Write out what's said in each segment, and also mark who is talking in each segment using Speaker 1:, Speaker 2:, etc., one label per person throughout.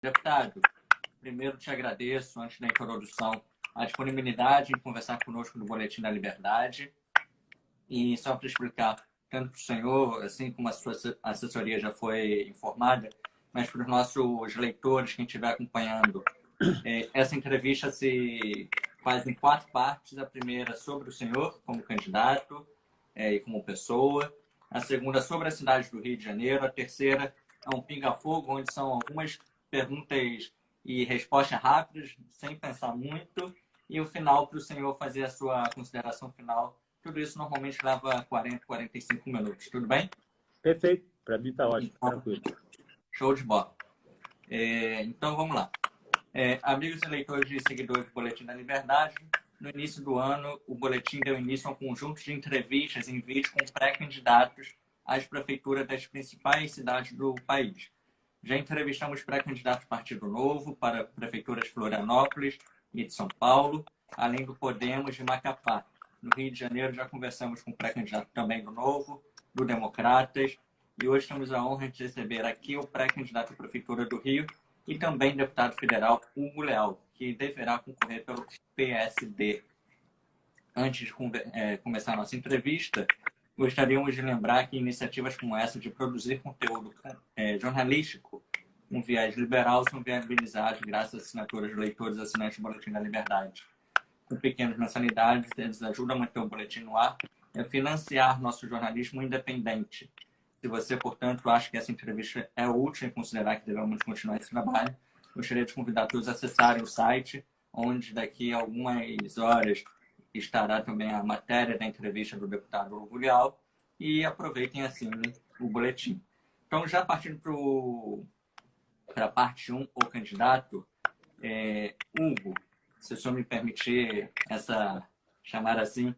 Speaker 1: Deputado, primeiro te agradeço, antes da introdução, a disponibilidade em conversar conosco no Boletim da Liberdade. E só para explicar, tanto para o senhor, assim como a sua assessoria já foi informada, mas para os nossos leitores, quem estiver acompanhando, essa entrevista se faz em 4 partes. A primeira sobre o senhor como candidato e como pessoa. A segunda sobre a cidade do Rio de Janeiro. A terceira é um pinga-fogo, onde são algumas perguntas e respostas rápidas, sem pensar muito. E o final para o senhor fazer a sua consideração final. Tudo isso normalmente leva 40, 45 minutos. Tudo bem?
Speaker 2: Perfeito. Para mim está ótimo.
Speaker 1: Então,
Speaker 2: tranquilo.
Speaker 1: Show de bola. Então, vamos lá. Amigos e leitores e seguidores do Boletim da Liberdade, no início do ano, o Boletim deu início a um conjunto de entrevistas em vídeo com pré-candidatos às prefeituras das principais cidades do país. Já entrevistamos pré-candidatos do Partido Novo para prefeituras de Florianópolis e de São Paulo, além do Podemos de Macapá. No Rio de Janeiro, já conversamos com pré-candidato também do Novo, do Democratas, e hoje temos a honra de receber aqui o pré-candidato à Prefeitura do Rio e também deputado federal Hugo Leal, que deverá concorrer pelo PSD. Antes de começar a nossa entrevista, gostaríamos de lembrar que iniciativas como essa de produzir conteúdo jornalístico com viés liberal são viabilizadas graças às assinaturas de leitores assinantes do Boletim da Liberdade. Com pequenas mensalidades, eles ajudam a manter o boletim no ar e a financiar nosso jornalismo independente. Se você, portanto, acha que essa entrevista é útil e considerar que devemos continuar esse trabalho, gostaria de convidar todos a acessarem o site, onde daqui a algumas horas estará também a matéria da entrevista do deputado Hugo Leal, e aproveitem assim o boletim. Então, já partindo para a parte 1, o candidato, Hugo, se o senhor me permitir chamar assim.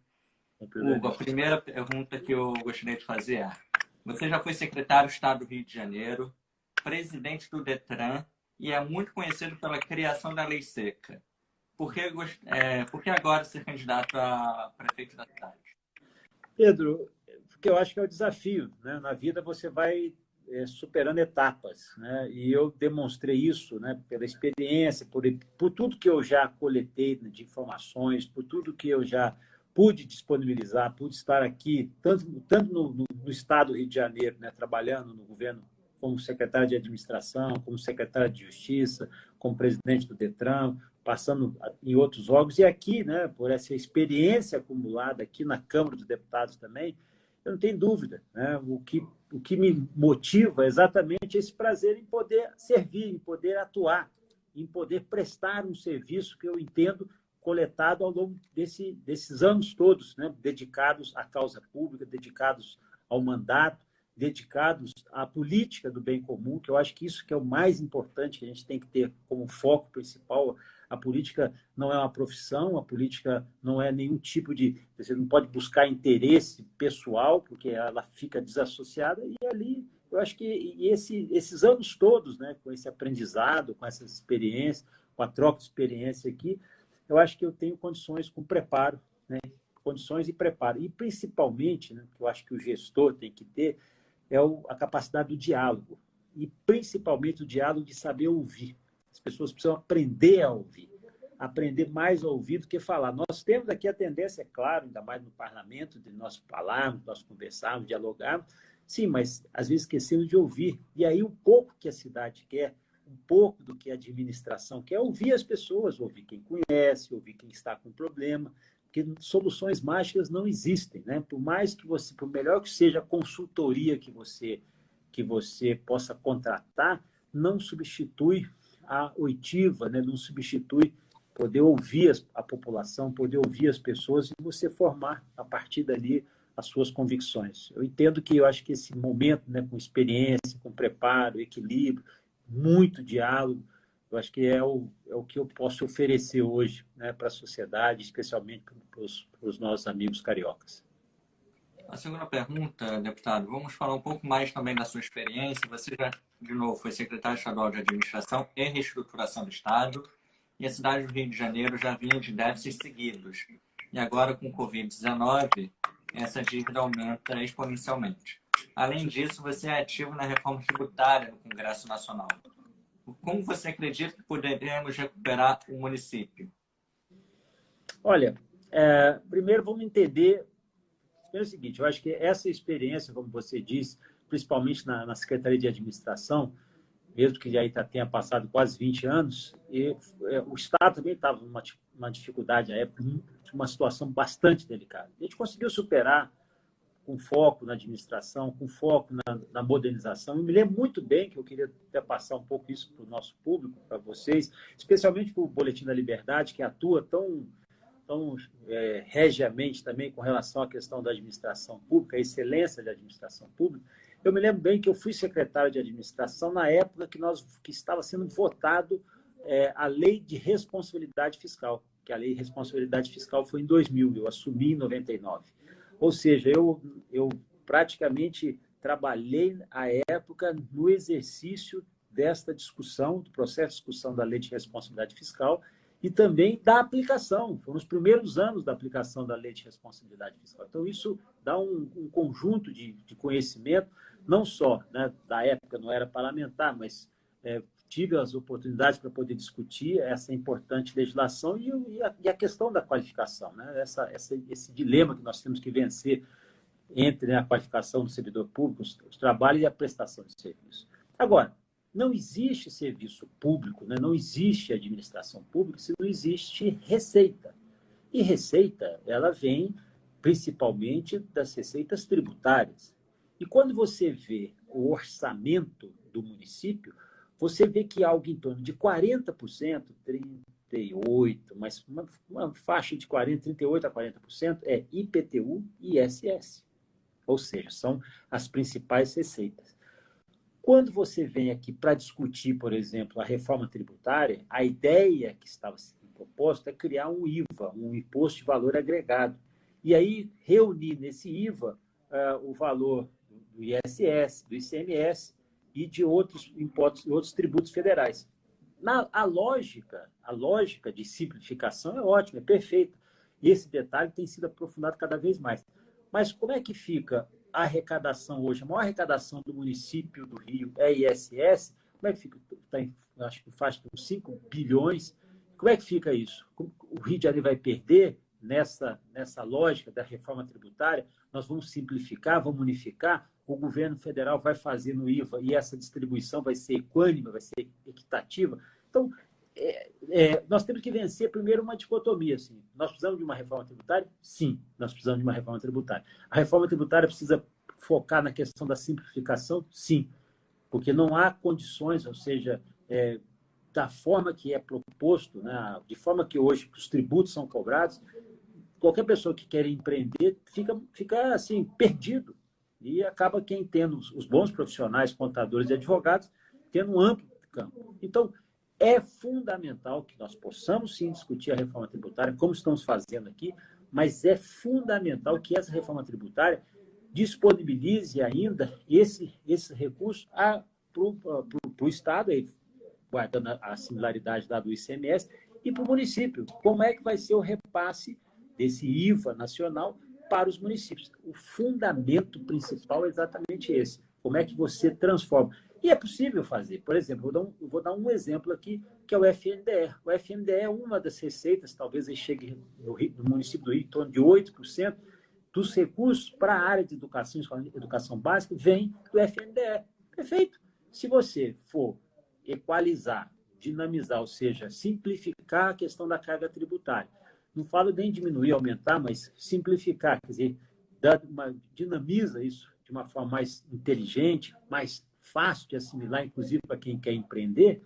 Speaker 1: Hugo, a primeira pergunta que eu gostaria de fazer é: você já foi secretário de Estado do Rio de Janeiro, presidente do Detran e é muito conhecido pela criação da Lei Seca. Por que agora ser candidato a prefeito da cidade?
Speaker 2: Pedro, porque eu acho que é o desafio, né? Na vida você vai superando etapas, né? E eu demonstrei isso, né? Pela experiência, por tudo que eu já coletei de informações, por tudo que eu já pude disponibilizar, pude estar aqui, tanto no estado do Rio de Janeiro, né? Trabalhando no governo como secretário de administração, como secretário de justiça, como presidente do Detran, passando em outros órgãos, e aqui, né, por essa experiência acumulada aqui na Câmara dos Deputados também, eu não tenho dúvida, né, o que me motiva é exatamente esse prazer em poder servir, em poder atuar, em poder prestar um serviço que eu entendo coletado ao longo desses anos todos, né, dedicados à causa pública, dedicados ao mandato, dedicados à política do bem comum, que eu acho que isso que é o mais importante, que a gente tem que ter como foco principal. A política não é uma profissão, a política não é nenhum tipo de... Você não pode buscar interesse pessoal, porque ela fica desassociada, e ali eu acho que esses anos todos, né, com esse aprendizado, com essa experiência, com a troca de experiência aqui, eu acho que eu tenho condições com preparo, né, condições e preparo. E principalmente, né, que eu acho que o gestor tem que ter, é a capacidade do diálogo. E principalmente o diálogo de saber ouvir. As pessoas precisam aprender a ouvir. Aprender mais a ouvir do que falar. Nós temos aqui a tendência, é claro, ainda mais no parlamento, de nós falarmos, nós conversarmos, dialogarmos. Sim, mas às vezes esquecemos de ouvir. E aí um pouco que a cidade quer, um pouco do que a administração quer, é ouvir as pessoas, ouvir quem conhece, ouvir quem está com problema, porque soluções mágicas não existem, né? Por mais que você, por melhor que seja a consultoria que você possa contratar, não substitui a oitiva, né? Não substitui poder ouvir a população, poder ouvir as pessoas e você formar a partir dali as suas convicções. Eu entendo que eu acho que esse momento, né, com experiência, com preparo, equilíbrio, muito diálogo, eu acho que é o que eu posso oferecer hoje, né, para a sociedade, especialmente para os nossos amigos cariocas.
Speaker 1: A segunda pergunta, deputado, vamos falar um pouco mais também da sua experiência. Você já, de novo, foi secretário estadual de Administração e Reestruturação do Estado, e a cidade do Rio de Janeiro já vinha de déficits seguidos. E agora, com o Covid-19, essa dívida aumenta exponencialmente. Além disso, você é ativo na reforma tributária no Congresso Nacional. Como você acredita que poderemos recuperar o município?
Speaker 2: Olha, primeiro vamos entender. É o seguinte, eu acho que essa experiência, como você disse, principalmente na Secretaria de Administração, mesmo que já tenha passado quase 20 anos, o Estado também estava numa dificuldade à época, uma situação bastante delicada. A gente conseguiu superar com foco na administração, com foco na modernização. Eu me lembro muito bem que eu queria até passar um pouco isso para o nosso público, para vocês, especialmente para o Boletim da Liberdade, que atua tão regiamente também com relação à questão da administração pública, a excelência da administração pública. Eu me lembro bem que eu fui secretário de administração na época que estava sendo votado a Lei de Responsabilidade Fiscal, que a Lei de Responsabilidade Fiscal foi em 2000, eu assumi em 99. Ou seja, eu praticamente trabalhei à época no exercício desta discussão, do processo de discussão da Lei de Responsabilidade Fiscal, e também da aplicação. Foram os primeiros anos da aplicação da Lei de Responsabilidade Fiscal. Então, isso dá um conjunto de conhecimento, não só, né, da época, não era parlamentar, mas tive as oportunidades para poder discutir essa importante legislação e a questão da qualificação, né? Esse dilema que nós temos que vencer entre, né, a qualificação do servidor público, os trabalhos e a prestação de serviço. Agora, não existe serviço público, né? Não existe administração pública se não existe receita. E receita, ela vem principalmente das receitas tributárias. E quando você vê o orçamento do município, você vê que algo em torno de 40%, 38%, mas uma faixa de 40%, 38% a 40% é IPTU e ISS. Ou seja, são as principais receitas. Quando você vem aqui para discutir, por exemplo, a reforma tributária, a ideia que estava sendo proposta é criar um IVA, um Imposto de Valor Agregado. E aí reunir nesse IVA o valor do ISS, do ICMS e de outros impostos, outros tributos federais. A lógica de simplificação é ótima, é perfeita. E esse detalhe tem sido aprofundado cada vez mais. Mas como é que fica a arrecadação hoje? A maior arrecadação do município do Rio é ISS. Como é que fica? Acho que faz 5 bilhões. Como é que fica isso? O Rio de Janeiro vai perder nessa lógica da reforma tributária? Nós vamos simplificar, vamos unificar. O governo federal vai fazer no IVA e essa distribuição vai ser equânime, vai ser equitativa. Então, nós temos que vencer primeiro uma dicotomia. Assim. Nós precisamos de uma reforma tributária? Sim, nós precisamos de uma reforma tributária. A reforma tributária precisa focar na questão da simplificação? Sim, porque não há condições, ou seja, da forma que é proposto, né, de forma que hoje os tributos são cobrados, qualquer pessoa que quer empreender fica assim, perdido. E acaba quem tendo os bons profissionais, contadores e advogados, tendo um amplo campo. Então, é fundamental que nós possamos, sim, discutir a reforma tributária, como estamos fazendo aqui, mas é fundamental que essa reforma tributária disponibilize ainda esse recurso para o Estado, guardando a similaridade da do ICMS, e para o município. Como é que vai ser o repasse desse IVA nacional para os municípios? O fundamento principal é exatamente esse. Como é que você transforma? E é possível fazer. Por exemplo, eu vou dar um exemplo aqui, que é o FNDE. O FNDE é uma das receitas, talvez ele chegue no município do Rio, em torno de 8% dos recursos para a área de educação básica, vem do FNDE. Perfeito. Se você for equalizar, dinamizar, ou seja, simplificar a questão da carga tributária, não falo nem diminuir, aumentar, mas simplificar, quer dizer, dinamiza isso de uma forma mais inteligente, mais fácil de assimilar, inclusive para quem quer empreender,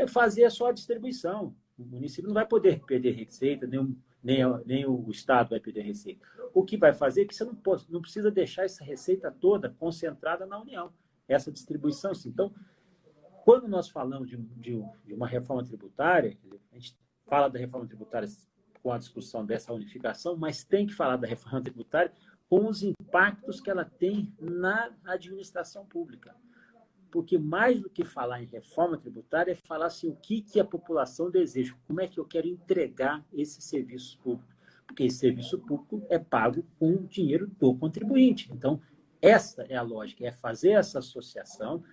Speaker 2: fazer só a distribuição. O município não vai poder perder receita, nem o Estado vai perder receita. O que vai fazer é que você não precisa deixar essa receita toda concentrada na União, essa distribuição. Sim. Então, quando nós falamos de uma reforma tributária, a gente fala da reforma tributária com a discussão dessa unificação, mas tem que falar da reforma tributária com os impactos que ela tem na administração pública. Porque mais do que falar em reforma tributária é falar assim, o que a população deseja, como é que eu quero entregar esse serviço público. Porque esse serviço público é pago com o dinheiro do contribuinte. Então, essa é a lógica, é fazer essa associação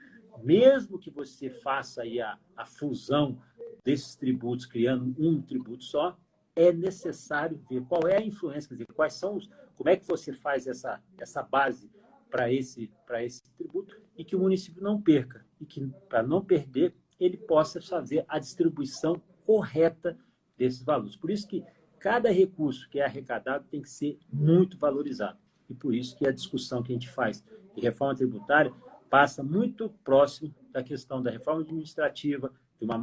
Speaker 2: mesmo que você faça aí a fusão desses tributos, criando um tributo só, é necessário ver qual é a influência, quer dizer, quais são como é que você faz essa base para esse tributo e que o município não perca. E que, para não perder, ele possa fazer a distribuição correta desses valores. Por isso que cada recurso que é arrecadado tem que ser muito valorizado. E por isso que a discussão que a gente faz de reforma tributária passa muito próximo da questão da reforma administrativa, de uma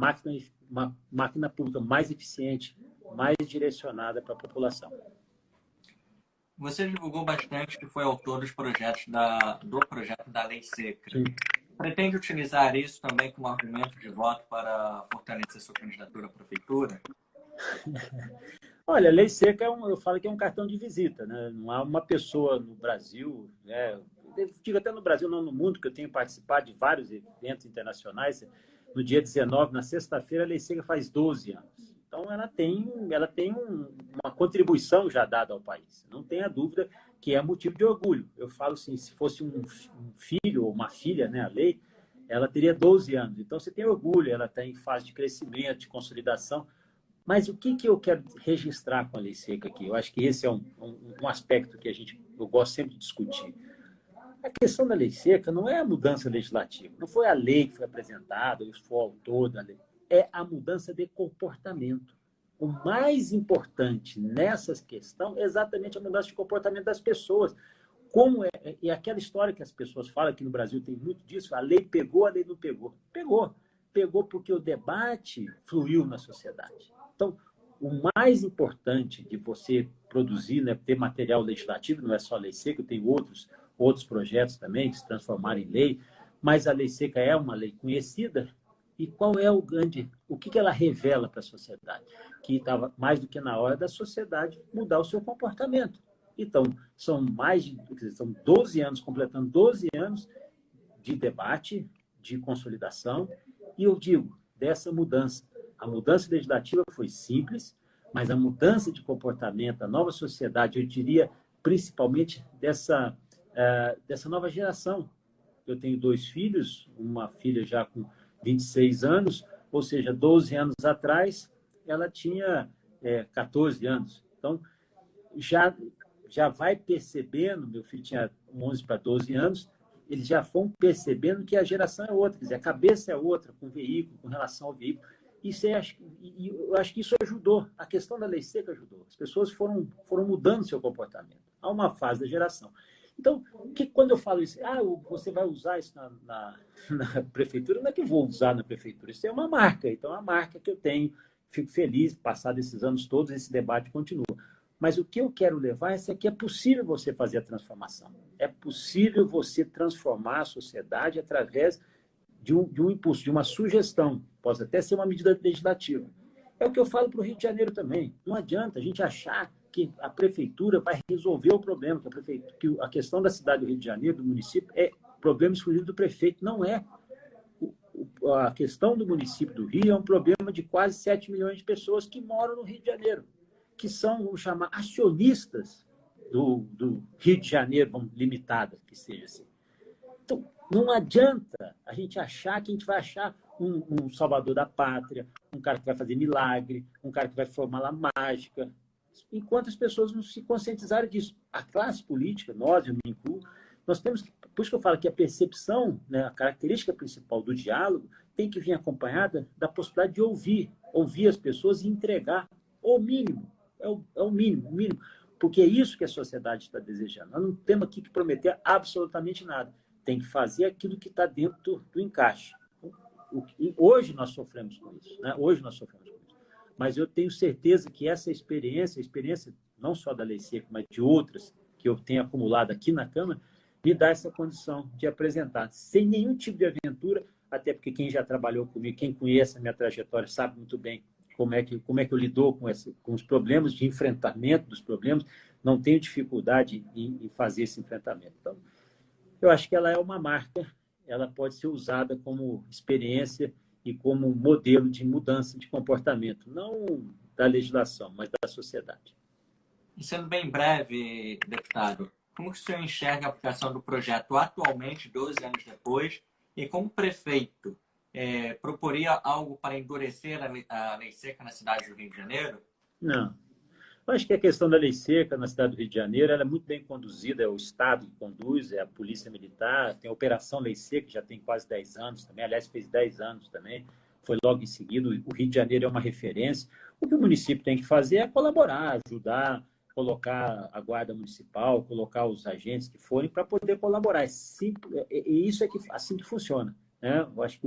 Speaker 2: máquina pública mais eficiente, mais direcionada para a população.
Speaker 1: Você divulgou bastante que foi autor dos projetos do projeto da Lei Seca. Sim. Pretende utilizar isso também como argumento de voto para fortalecer sua candidatura à prefeitura?
Speaker 2: Olha, a Lei Seca, eu falo que é um cartão de visita, né? Não há uma pessoa no Brasil, né? Eu digo até no Brasil, não no mundo, que eu tenho participado de vários eventos internacionais. No dia 19, na sexta-feira, a Lei Seca faz 12 anos. Então, ela tem uma contribuição já dada ao país. Não tenha dúvida que é motivo de orgulho. Eu falo assim, se fosse um filho ou uma filha, né, a lei, ela teria 12 anos. Então, você tem orgulho, ela está em fase de crescimento, de consolidação. Mas o que eu quero registrar com a Lei Seca aqui? Eu acho que esse é um aspecto que eu gosto sempre de discutir. A questão da Lei Seca não é a mudança legislativa, não foi a lei que foi apresentada, eu sou o autor da lei, é a mudança de comportamento. O mais importante nessa questão é exatamente a mudança de comportamento das pessoas. E aquela história que as pessoas falam, aqui no Brasil tem muito disso, a lei pegou, a lei não pegou. Pegou porque o debate fluiu na sociedade. Então, o mais importante de você produzir, né, ter material legislativo, não é só a Lei Seca, tem outros projetos também que se transformaram em lei, mas a Lei Seca é uma lei conhecida. E qual é o que ela revela para a sociedade? Que estava mais do que na hora da sociedade mudar o seu comportamento. Então, são 12 anos, completando 12 anos de debate, de consolidação, e eu digo, dessa mudança. A mudança legislativa foi simples, mas a mudança de comportamento, a nova sociedade, eu diria, principalmente dessa nova geração. Eu tenho 2 filhos, uma filha já com 26 anos, ou seja, 12 anos atrás, ela tinha 14 anos. Então, já vai percebendo, meu filho tinha 11 para 12 anos, eles já vão percebendo que a geração é outra, quer dizer, a cabeça é outra, com o veículo, com relação ao veículo. Eu acho que isso ajudou. A questão da Lei Seca ajudou. As pessoas foram mudando seu comportamento. Há uma fase da geração. Então, quando eu falo isso, você vai usar isso na prefeitura, não é que eu vou usar na prefeitura, isso é uma marca. Então, é uma marca que eu tenho, fico feliz, passado esses anos todos, esse debate continua. Mas o que eu quero levar é que é possível você fazer a transformação. É possível você transformar a sociedade através de um impulso, de uma sugestão. Pode até ser uma medida legislativa. É o que eu falo para o Rio de Janeiro também. Não adianta a gente achar que a prefeitura vai resolver o problema, que a questão da cidade do Rio de Janeiro, do município, é problema exclusivo do prefeito. Não é. A questão do município do Rio é um problema de quase 7 milhões de pessoas que moram no Rio de Janeiro, que são, vamos chamar, acionistas do Rio de Janeiro, vamos, limitada, que seja assim. Então, não adianta a gente achar que a gente vai achar um salvador da pátria, um cara que vai fazer milagre, um cara que vai formar a mágica, enquanto as pessoas não se conscientizarem disso. A classe política, nós, eu me incluo, nós temos que, por isso que eu falo que a percepção, né, a característica principal do diálogo tem que vir acompanhada da possibilidade de ouvir as pessoas e entregar o mínimo, é o mínimo, porque é isso que a sociedade está desejando. Nós não temos aqui que prometer absolutamente nada. Tem que fazer aquilo que está dentro do encaixe. Hoje nós sofremos com isso, né? Mas eu tenho certeza que essa experiência não só da Lei Seca, mas de outras que eu tenho acumulado aqui na Câmara, me dá essa condição de apresentar, sem nenhum tipo de aventura, até porque quem já trabalhou comigo, quem conhece a minha trajetória, sabe muito bem como é que eu lido com os problemas, de enfrentamento dos problemas, não tenho dificuldade em fazer esse enfrentamento. Então, eu acho que ela é uma marca, ela pode ser usada como experiência e como modelo de mudança de comportamento, não da legislação, mas da sociedade.
Speaker 1: E sendo bem breve, deputado, como que o senhor enxerga a aplicação do projeto atualmente, 12 anos depois, E como prefeito, proporia algo para endurecer a lei seca na cidade do Rio de Janeiro?
Speaker 2: Não. Eu acho que a questão da lei seca na cidade do Rio de Janeiro ela é muito bem conduzida, é o Estado que conduz, é a Polícia Militar, tem a Operação Lei Seca, que já tem quase 10 anos também, aliás, fez 10 anos também, foi logo em seguida. O Rio de Janeiro é uma referência. O que o município tem que fazer é colaborar, ajudar, colocar a guarda municipal, colocar os agentes que forem para poder colaborar. E isso é que, assim que funciona. Né? Eu acho que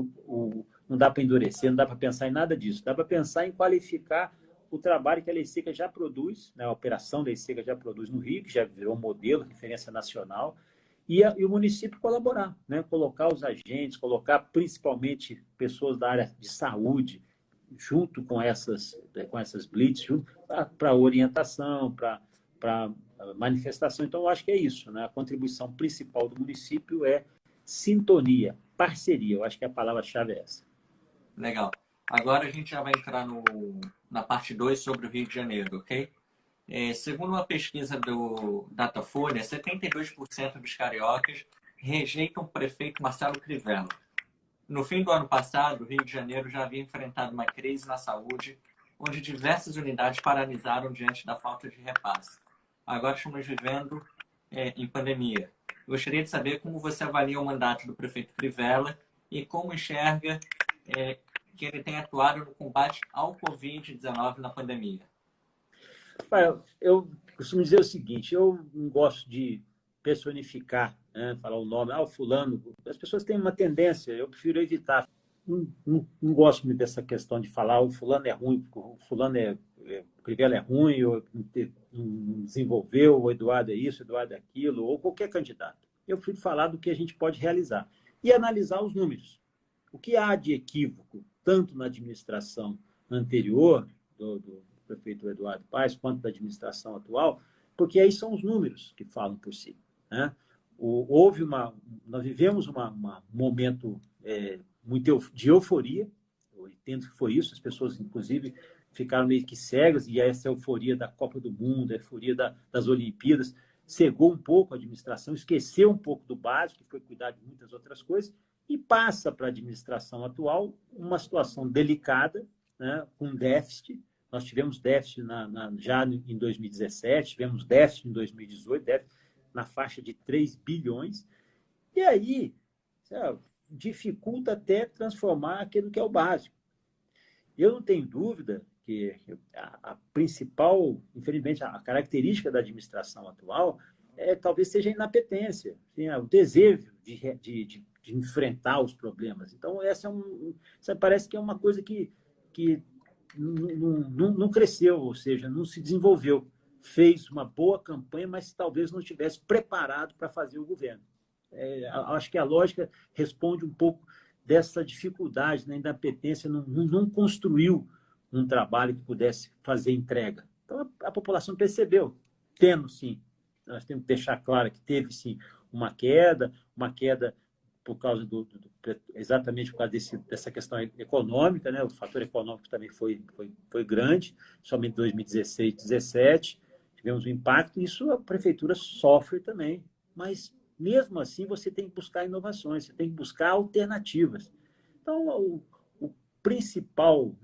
Speaker 2: não dá para endurecer, não dá para pensar em nada disso. Dá para pensar em qualificar o trabalho que a Lei Seca já produz, né? A Operação Lei Seca já produz no Rio, que já virou modelo, referência nacional, e o município colaborar, né? Colocar os agentes, colocar principalmente pessoas da área de saúde, junto com essas blitz, para orientação, para manifestação. Então, eu acho que é isso, né? A contribuição principal do município é sintonia, parceria. Eu acho que a palavra-chave é essa.
Speaker 1: Legal. Agora a gente já vai entrar na parte 2 sobre o Rio de Janeiro, ok? Segundo uma pesquisa do Datafolha, 72% dos cariocas rejeitam o prefeito Marcelo Crivella. No fim do ano passado, o Rio de Janeiro já havia enfrentado uma crise na saúde, onde diversas unidades paralisaram diante da falta de repasse. Agora estamos vivendo em pandemia. Gostaria de saber como você avalia o mandato do prefeito Crivella e como enxerga que ele tem atuado no combate ao Covid-19 na pandemia.
Speaker 2: Eu costumo dizer o seguinte, eu não gosto de personificar, né, falar o nome, o fulano. As pessoas têm uma tendência, eu prefiro evitar. Não gosto muito dessa questão de falar o fulano é ruim, o fulano o Crivella é ruim, ou não desenvolveu, o Eduardo é isso, o Eduardo é aquilo, ou qualquer candidato. Eu prefiro falar do que a gente pode realizar e analisar os números. O que há de equívoco, tanto na administração anterior do prefeito Eduardo Paes, quanto da administração atual, porque aí são os números que falam por si. Né? Nós vivemos um momento muito de euforia, eu entendo que foi isso, as pessoas, inclusive, ficaram meio que cegas, e essa euforia da Copa do Mundo, a euforia das Olimpíadas, cegou um pouco a administração, esqueceu um pouco do básico, que foi cuidar de muitas outras coisas, e passa para a administração atual uma situação delicada, né, com déficit. Nós tivemos déficit já em 2017, tivemos déficit em 2018, déficit na faixa de 3 bilhões, e aí dificulta até transformar aquilo que é o básico. Eu não tenho dúvida que a principal, infelizmente, a característica da administração atual talvez seja a inapetência, assim, o desejo de enfrentar os problemas. Então, essa parece que é uma coisa que não cresceu, ou seja, não se desenvolveu. Fez uma boa campanha, mas talvez não estivesse preparado para fazer o governo. Acho que a lógica responde um pouco dessa dificuldade, né, da inapetência, não construiu um trabalho que pudesse fazer entrega. Então, a população percebeu, tendo sim, nós temos que deixar claro que teve sim uma queda por causa exatamente por causa dessa questão econômica, né? O fator econômico também foi grande, somente em 2016, 2017, tivemos um impacto, e isso a prefeitura sofre também, mas mesmo assim você tem que buscar inovações, você tem que buscar alternativas. Então, o principal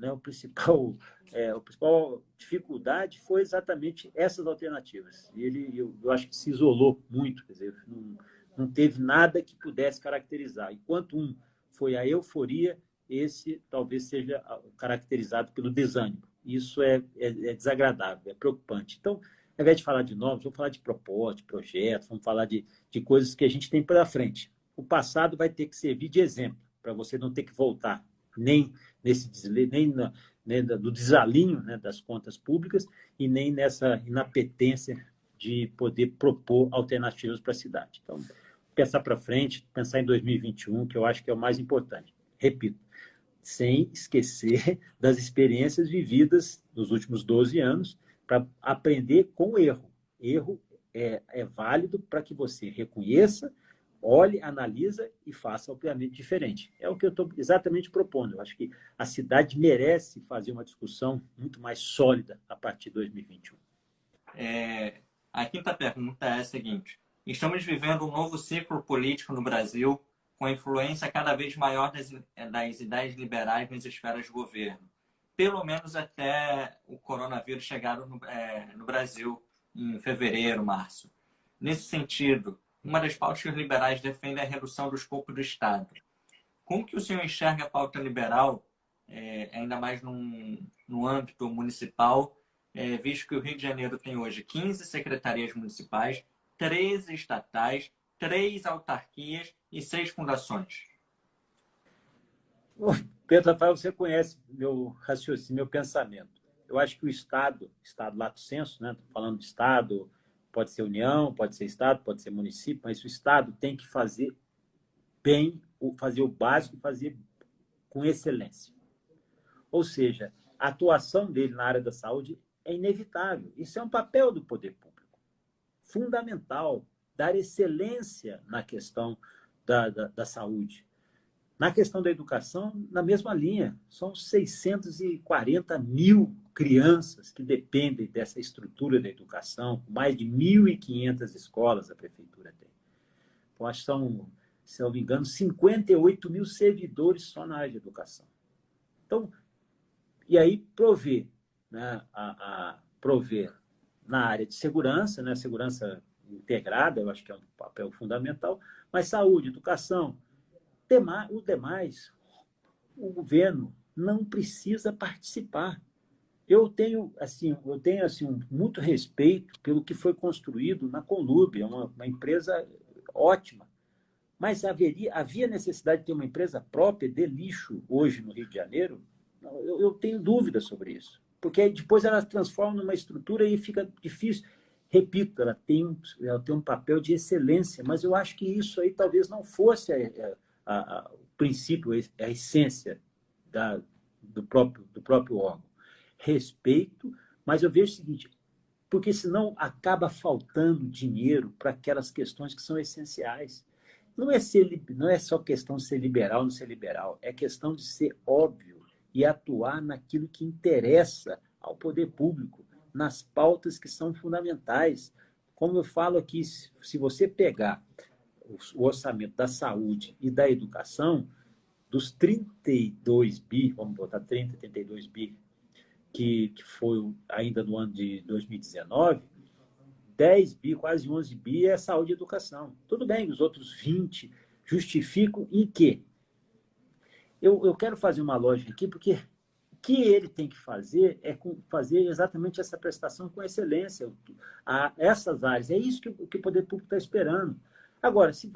Speaker 2: dificuldade foi exatamente essas alternativas. E eu acho que se isolou muito, quer dizer, não teve nada que pudesse caracterizar. Enquanto foi a euforia, esse talvez seja caracterizado pelo desânimo. Isso é desagradável, é preocupante. Então, ao invés de falar de nomes, vamos falar de propósito, de projetos, vamos falar de coisas que a gente tem pela frente. O passado vai ter que servir de exemplo, para você não ter que voltar nem no desalinho, né, das contas públicas, e nem nessa inapetência de poder propor alternativas para a cidade. Então, pensar para frente, pensar em 2021, que eu acho que é o mais importante. Repito, sem esquecer das experiências vividas nos últimos 12 anos, para aprender com o erro. Erro é válido para que você reconheça, olhe, analisa e faça obviamente diferente. É o que eu estou exatamente propondo. Eu acho que a cidade merece fazer uma discussão muito mais sólida a partir de 2021.
Speaker 1: A quinta pergunta é a seguinte: estamos vivendo um novo ciclo político no Brasil, com a influência cada vez maior das ideias liberais nas esferas de governo, pelo menos até o coronavírus chegar no Brasil em fevereiro, março. Nesse sentido, uma das pautas que os liberais defendem é a redução do escopo do Estado. Como que o senhor enxerga a pauta liberal, ainda mais no âmbito municipal, visto que o Rio de Janeiro tem hoje 15 secretarias municipais, 13 estatais, 3 autarquias e 6 fundações?
Speaker 2: Pedro Rafael, você conhece meu raciocínio, meu pensamento. Eu acho que o Estado lato sensu, né? Estou falando de Estado, pode ser União, pode ser Estado, pode ser município, mas o Estado tem que fazer bem, fazer o básico, fazer com excelência. Ou seja, a atuação dele na área da saúde é inevitável. Isso é um papel do poder público. Fundamental, dar excelência na questão da saúde. Na questão da educação, na mesma linha. São 640 mil crianças que dependem dessa estrutura da educação, mais de 1.500 escolas a prefeitura tem. Eu acho que são, se eu não me engano, 58 mil servidores só na área de educação. Então, e aí prover, né, prover na área de segurança, né, segurança integrada, eu acho que é um papel fundamental, mas saúde, educação, os demais, o governo não precisa participar. Eu tenho muito respeito pelo que foi construído na Conlub, é uma empresa ótima, mas havia necessidade de ter uma empresa própria de lixo hoje no Rio de Janeiro? Eu tenho dúvidas sobre isso, porque aí depois ela se transforma numa estrutura e fica difícil. Repito, ela tem um papel de excelência, mas eu acho que isso aí talvez não fosse o princípio, a essência do próprio órgão. Respeito, mas eu vejo o seguinte, porque senão acaba faltando dinheiro para aquelas questões que são essenciais. Não é só questão de ser liberal ou não ser liberal, é questão de ser óbvio e atuar naquilo que interessa ao poder público, nas pautas que são fundamentais. Como eu falo aqui, se você pegar o orçamento da saúde e da educação, dos 32 bi, vamos botar 30, 32 bi, que foi ainda no ano de 2019, 10 bi, quase 11 bi é saúde e educação. Tudo bem, os outros 20 justificam em quê? Eu quero fazer uma lógica aqui, porque o que ele tem que fazer é fazer exatamente essa prestação com excelência a essas áreas. É isso que o poder público está esperando. Agora, se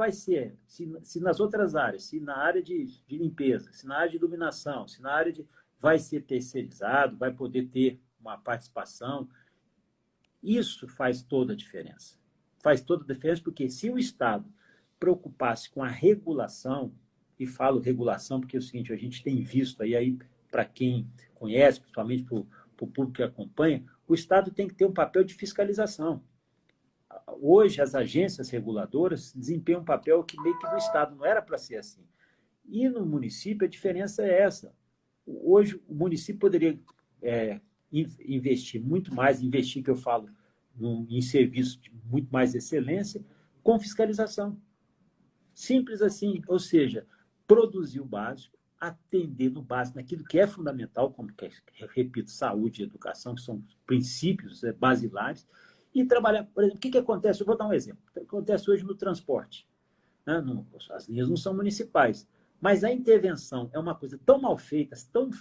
Speaker 2: nas outras áreas, se na área de limpeza, se na área de iluminação, se na área vai ser terceirizado, vai poder ter uma participação, isso faz toda a diferença. Faz toda a diferença porque se o Estado preocupasse com a regulação, e falo regulação porque é o seguinte, a gente tem visto aí para quem conhece, principalmente para o público que acompanha, o Estado tem que ter um papel de fiscalização. Hoje, as agências reguladoras desempenham um papel que meio que do Estado, não era para ser assim. E no município, a diferença é essa. Hoje, o município poderia investir muito mais, que eu falo em serviço de muito mais excelência, com fiscalização. Simples assim, ou seja, produzir o básico, atender no básico, naquilo que é fundamental, como, repito, saúde e educação, que são princípios basilares, e trabalhar, por exemplo, o que acontece? Eu vou dar um exemplo. O que acontece hoje no transporte? Né? As linhas não são municipais, mas a intervenção é uma coisa tão mal feita, tão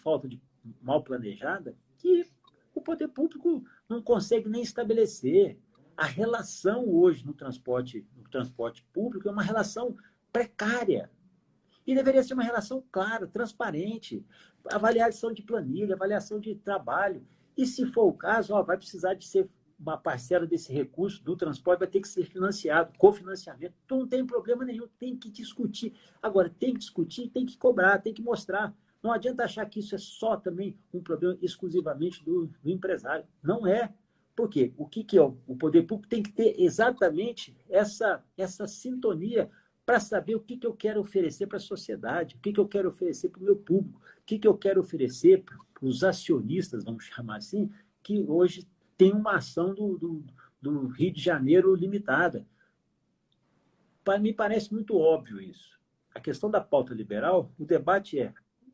Speaker 2: mal planejada, que o poder público não consegue nem estabelecer. A relação hoje no transporte público é uma relação precária. E deveria ser uma relação clara, transparente, avaliação de planilha, avaliação de trabalho. E, se for o caso, vai precisar de ser uma parcela desse recurso do transporte, vai ter que ser financiado, cofinanciamento. Então, não tem problema nenhum, tem que discutir. Agora, tem que discutir, tem que cobrar, tem que mostrar. Não adianta achar que isso é só também um problema exclusivamente do empresário. Não é. Por quê? O que é? O poder público tem que ter exatamente essa sintonia para saber o que eu quero oferecer para a sociedade, o que eu quero oferecer para o meu público, o que eu quero oferecer para os acionistas, vamos chamar assim, que hoje tem uma ação do Rio de Janeiro limitada. Me parece muito óbvio isso. a questão da pauta liberal, o debate é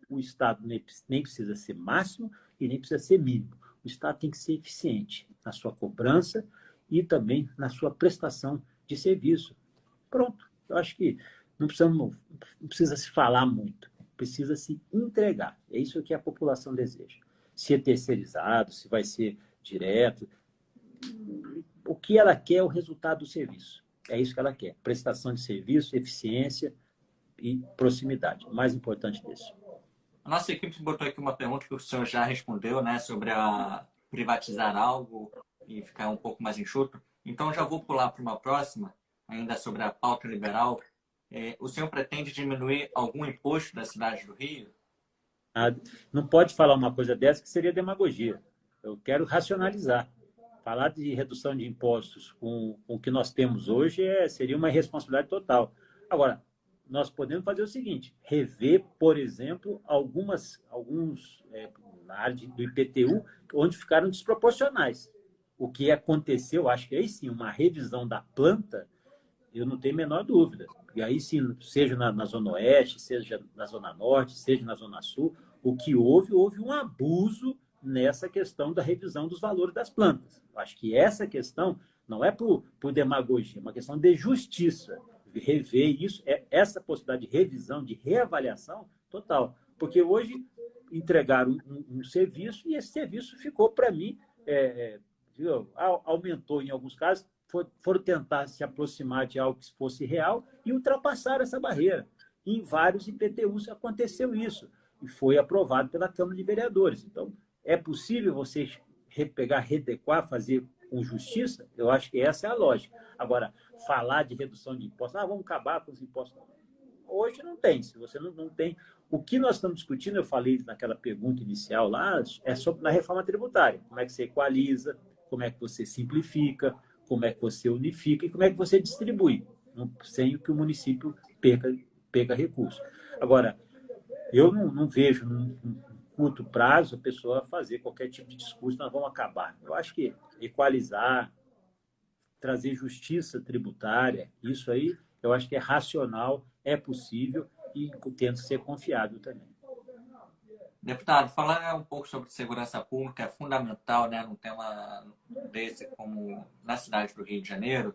Speaker 2: o Estado nem precisa ser máximo e nem precisa ser mínimo. O Estado tem que ser eficiente na sua cobrança e também na sua prestação de serviço. Pronto. Eu acho que não precisa se falar muito, precisa se entregar. É isso que a população deseja. Se é terceirizado, se vai ser direto. O que ela quer é o resultado do serviço. É isso que ela quer. Prestação de serviço, eficiência e proximidade. O mais importante disso.
Speaker 1: A nossa equipe botou aqui uma pergunta que o senhor já respondeu, né, sobre a privatizar algo e ficar um pouco mais enxuto. Então, já vou pular para uma próxima, ainda sobre a pauta liberal. O senhor pretende diminuir algum imposto da cidade do Rio?
Speaker 2: Não pode falar uma coisa dessa que seria demagogia. Eu quero racionalizar. Falar de redução de impostos com o que nós temos hoje seria uma irresponsabilidade total. Agora, nós podemos fazer o seguinte, rever, por exemplo, alguns na área do IPTU, onde ficaram desproporcionais. O que aconteceu, acho que aí sim, uma revisão da planta, eu não tenho a menor dúvida. E aí sim, seja na Zona Oeste, seja na Zona Norte, seja na Zona Sul, o que houve um abuso nessa questão da revisão dos valores das plantas. Eu acho que essa questão não é por demagogia, é uma questão de justiça. Rever isso, essa possibilidade de revisão, de reavaliação total. Porque hoje entregaram um serviço e esse serviço ficou, para mim, aumentou em alguns casos, foram tentar se aproximar de algo que fosse real e ultrapassaram essa barreira. Em vários IPTUs aconteceu isso e foi aprovado pela Câmara de Vereadores. Então, é possível você pegar, readequar, fazer com justiça? Eu acho que essa é a lógica. Agora, falar de redução de impostos, vamos acabar com os impostos. Hoje não tem. Se você não tem... O que nós estamos discutindo, eu falei naquela pergunta inicial lá, é sobre na reforma tributária. Como é que você equaliza, como é que você simplifica, como é que você unifica e como é que você distribui, sem que o município perca recursos. Agora, eu não vejo num curto prazo a pessoa fazer qualquer tipo de discurso, nós vamos acabar. Eu acho que equalizar, trazer justiça tributária, isso aí eu acho que é racional, é possível e tendo que ser confiável também.
Speaker 1: Deputado, falar um pouco sobre segurança pública é fundamental, né, num tema desse como na cidade do Rio de Janeiro,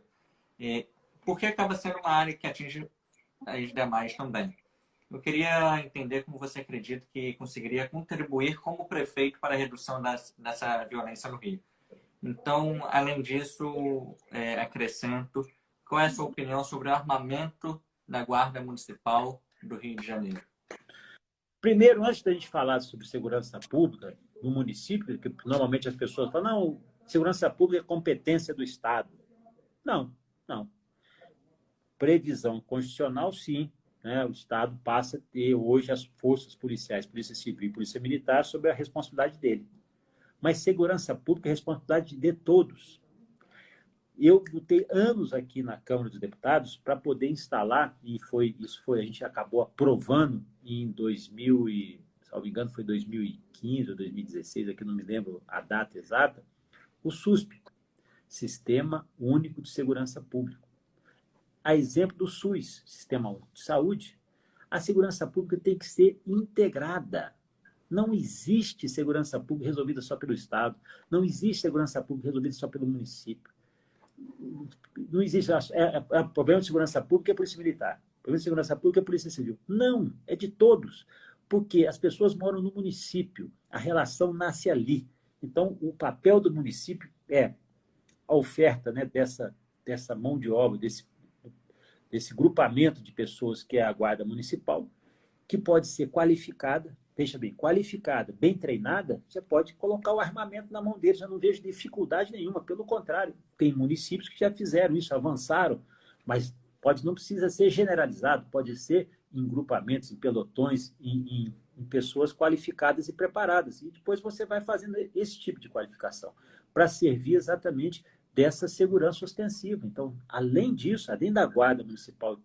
Speaker 1: porque acaba sendo uma área que atinge as demais também. Eu queria entender como você acredita que conseguiria contribuir como prefeito para a redução dessa violência no Rio. Então, além disso, acrescento, qual é a sua opinião sobre o armamento da Guarda Municipal do Rio de Janeiro?
Speaker 2: Primeiro, antes da gente falar sobre segurança pública no município, que normalmente as pessoas falam, não, segurança pública é competência do Estado. Não. Previsão constitucional, sim. Né? O Estado passa a ter hoje as forças policiais, Polícia Civil e Polícia Militar, sob a responsabilidade dele. Mas segurança pública é responsabilidade de todos. Eu lutei anos aqui na Câmara dos Deputados para poder instalar, e a gente acabou aprovando em 2000 e, se não me engano, foi 2015 ou 2016, aqui não me lembro a data exata, o SUSP, Sistema Único de Segurança Pública. A exemplo do SUS, Sistema Único de Saúde, a segurança pública tem que ser integrada. Não existe segurança pública resolvida só pelo Estado, não existe segurança pública resolvida só pelo município. Não existe. Problema de segurança pública é a Polícia Militar. Problema de segurança pública é a Polícia Civil. Não, é de todos. Porque as pessoas moram no município. A relação nasce ali. Então, o papel do município é a oferta, né, dessa mão de obra, desse grupamento de pessoas que é a Guarda Municipal, que pode ser qualificada, veja bem, qualificada, bem treinada, você pode colocar o armamento na mão deles. Eu não vejo dificuldade nenhuma, pelo contrário, tem municípios que já fizeram isso, avançaram, mas não precisa ser generalizado, pode ser em grupamentos, em pelotões, em pessoas qualificadas e preparadas. E depois você vai fazendo esse tipo de qualificação para servir exatamente dessa segurança ostensiva. Então, além disso, além da Guarda Municipal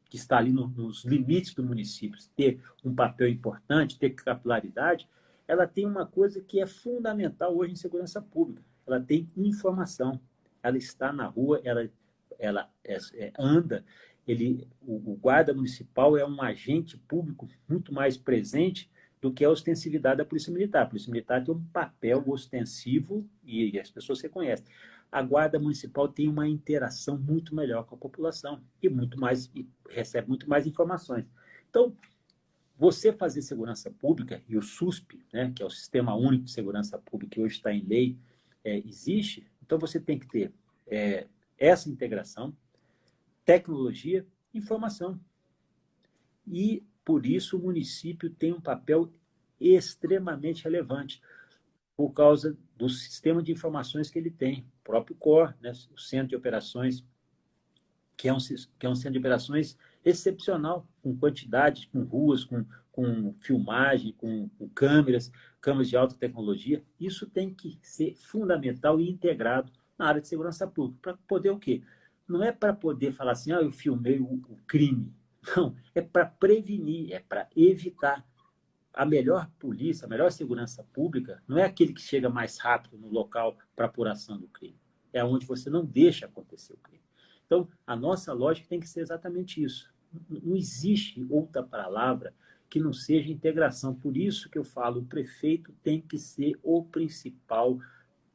Speaker 2: que está ali nos limites do município, ter um papel importante, ter capilaridade, ela tem uma coisa que é fundamental hoje em segurança pública. Ela tem informação. Ela está na rua, ela anda o guarda municipal é um agente público muito mais presente do que a ostensividade da Polícia Militar. A Polícia Militar tem um papel ostensivo e as pessoas se conhecem. A Guarda Municipal tem uma interação muito melhor com a população e recebe muito mais informações. Então, você fazer segurança pública, e o SUSP, né, que é o Sistema Único de Segurança Pública, que hoje está em lei, existe, então você tem que ter essa integração, tecnologia e informação. E, por isso, o município tem um papel extremamente relevante, por causa do sistema de informações que ele tem, o próprio COR, né, o Centro de Operações, que é um centro de operações excepcional, com quantidade, com ruas, com filmagem, com câmeras de alta tecnologia. Isso tem que ser fundamental e integrado na área de segurança pública. Para poder o quê? Não é para poder falar assim, eu filmei o crime. Não, é para prevenir, é para evitar. A melhor polícia, a melhor segurança pública, não é aquele que chega mais rápido no local para apuração do crime. É onde você não deixa acontecer o crime. Então, a nossa lógica tem que ser exatamente isso. Não existe outra palavra que não seja integração. Por isso que eu falo, o prefeito tem que ser o principal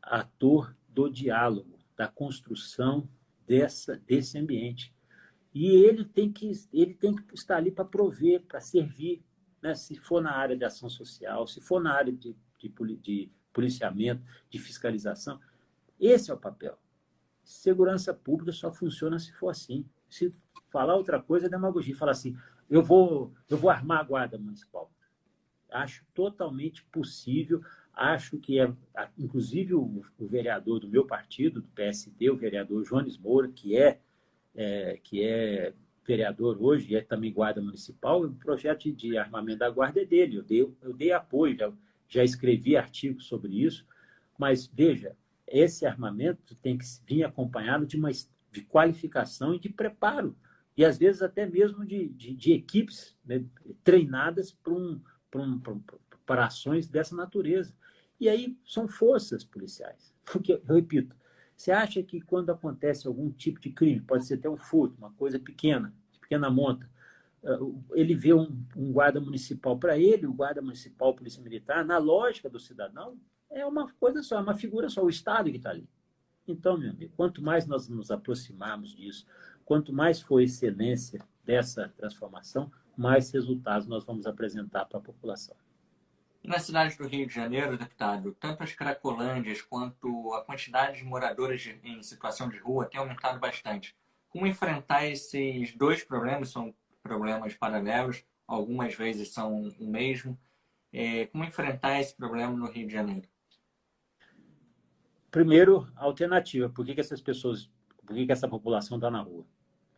Speaker 2: ator do diálogo, da construção desse ambiente. E ele tem que estar ali para prover, para servir, né? Se for na área de ação social, se for na área de policiamento, de fiscalização. Esse é o papel. Segurança pública só funciona se for assim. Se falar outra coisa é demagogia. Falar assim, eu vou armar a guarda municipal. Acho totalmente possível. Acho que inclusive o vereador do meu partido, do PSD, o vereador Jones Moura, que é vereador hoje e é também guarda municipal, o projeto de armamento da guarda é dele. Eu dei apoio, já escrevi artigos sobre isso, mas veja, esse armamento tem que vir acompanhado de qualificação e de preparo, e às vezes até mesmo de equipes, né, treinadas para ações dessa natureza. E aí são forças policiais. Porque, eu repito, você acha que quando acontece algum tipo de crime, pode ser até um furto, uma coisa pequena, de pequena monta, ele vê um guarda municipal para ele, o guarda municipal, polícia militar, na lógica do cidadão, é uma coisa só, é uma figura só, o Estado que está ali. Então, meu amigo, quanto mais nós nos aproximarmos disso, quanto mais for a excelência dessa transformação, mais resultados nós vamos apresentar para a população.
Speaker 1: E na cidade do Rio de Janeiro, deputado, tanto as cracolândias quanto a quantidade de moradores em situação de rua tem aumentado bastante. Como enfrentar esses dois problemas? São problemas paralelos, algumas vezes são o mesmo. Como enfrentar esse problema no Rio de Janeiro?
Speaker 2: Primeiro, a alternativa. Por que essa população está na rua?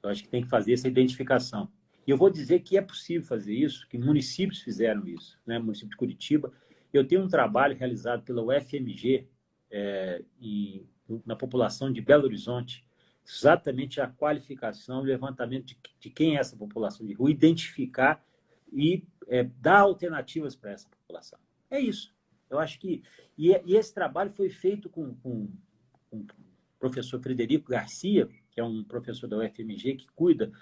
Speaker 2: Eu acho que tem que fazer essa identificação. E eu vou dizer que é possível fazer isso, que municípios fizeram isso, né? O município de Curitiba. Eu tenho um trabalho realizado pela UFMG na população de Belo Horizonte, exatamente a qualificação, o levantamento de quem é essa população de rua, identificar e dar alternativas para essa população. É isso. Eu acho que... E esse trabalho foi feito com o professor Frederico Garcia, que é um professor da UFMG, que cuida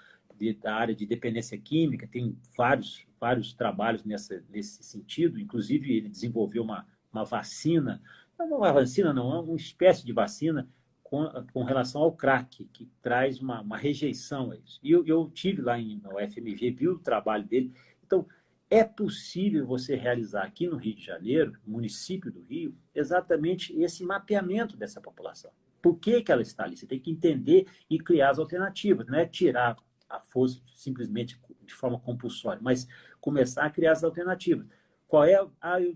Speaker 2: da área de dependência química, tem vários trabalhos nesse sentido, inclusive ele desenvolveu uma vacina, não uma vacina não, uma espécie de vacina com relação ao crack, que traz uma rejeição a isso. E eu tive lá na UFMG, vi o trabalho dele. Então, é possível você realizar aqui no Rio de Janeiro, município do Rio, exatamente esse mapeamento dessa população. Por que ela está ali? Você tem que entender e criar as alternativas, não é tirar a força simplesmente de forma compulsória, mas começar a criar as alternativas. Qual é?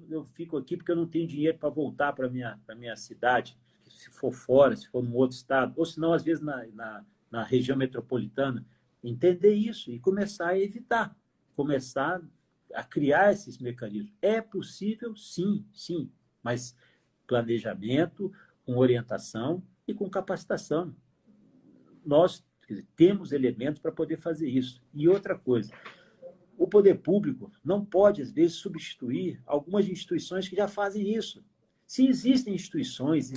Speaker 2: Eu fico aqui porque eu não tenho dinheiro para voltar para a minha cidade, se for fora, se for num outro estado, ou se não, às vezes, na região metropolitana. Entender isso e começar a evitar, começar a criar esses mecanismos. É possível, sim, mas planejamento, com orientação e com capacitação. Nós temos elementos para poder fazer isso. E outra coisa, o poder público não pode, às vezes, substituir algumas instituições que já fazem isso. Se existem instituições